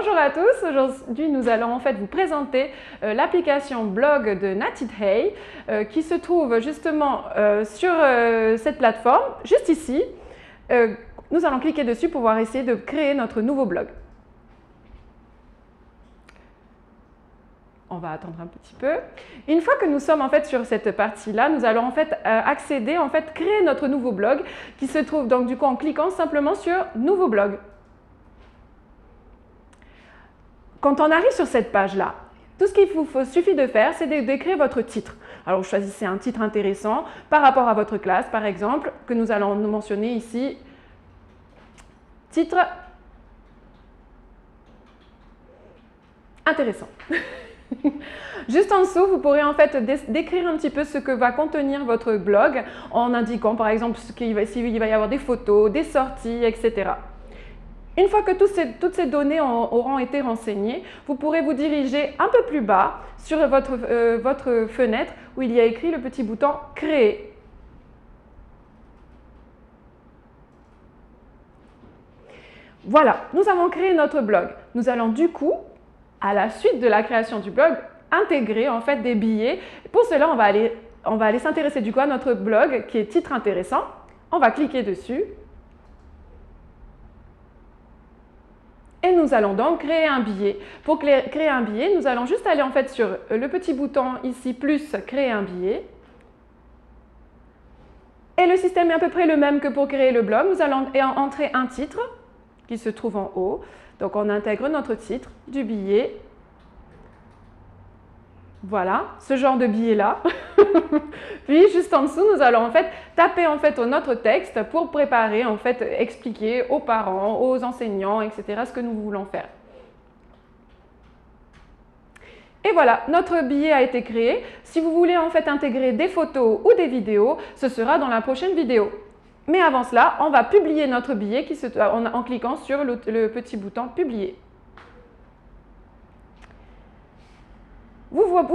Bonjour à tous, aujourd'hui nous allons en fait vous présenter l'application blog de NatItHey qui se trouve justement sur cette plateforme, juste ici. Nous allons cliquer dessus pour pouvoir essayer de créer notre nouveau blog. On va attendre un petit peu. Une fois que nous sommes en fait sur cette partie-là, nous allons en fait accéder, créer notre nouveau blog qui se trouve donc du coup en cliquant simplement sur Nouveau blog. Quand on arrive sur cette page-là, tout ce qu'il vous suffit de faire, c'est d'écrire votre titre. Alors, vous choisissez un titre intéressant par rapport à votre classe, par exemple, que nous allons nous mentionner ici. Titre intéressant. Juste en dessous, vous pourrez en fait décrire un petit peu ce que va contenir votre blog en indiquant par exemple s'il va y avoir des photos, des sorties, etc. Une fois que toutes ces données auront été renseignées, vous pourrez vous diriger un peu plus bas sur votre fenêtre où il y a écrit le petit bouton « Créer ». Voilà, nous avons créé notre blog. Nous allons du coup, à la suite de la création du blog, intégrer en fait des billets. Pour cela, on va aller s'intéresser du coup à notre blog qui est titre intéressant. On va cliquer dessus. Et nous allons donc créer un billet. Pour créer un billet, nous allons juste aller en fait sur le petit bouton ici, plus créer un billet. Et le système est à peu près le même que pour créer le blog. Nous allons entrer un titre qui se trouve en haut. Donc on intègre notre titre du billet. Voilà, ce genre de billet-là. Puis, juste en dessous, nous allons en fait taper en fait notre texte pour préparer, en fait, expliquer aux parents, aux enseignants, etc. ce que nous voulons faire. Et voilà, notre billet a été créé. Si vous voulez en fait intégrer des photos ou des vidéos, ce sera dans la prochaine vidéo. Mais avant cela, on va publier notre billet en cliquant sur le petit bouton « Publier ».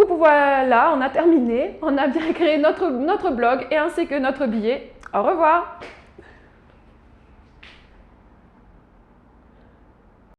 Voilà, on a terminé, on a bien créé notre blog et ainsi que notre billet. Au revoir!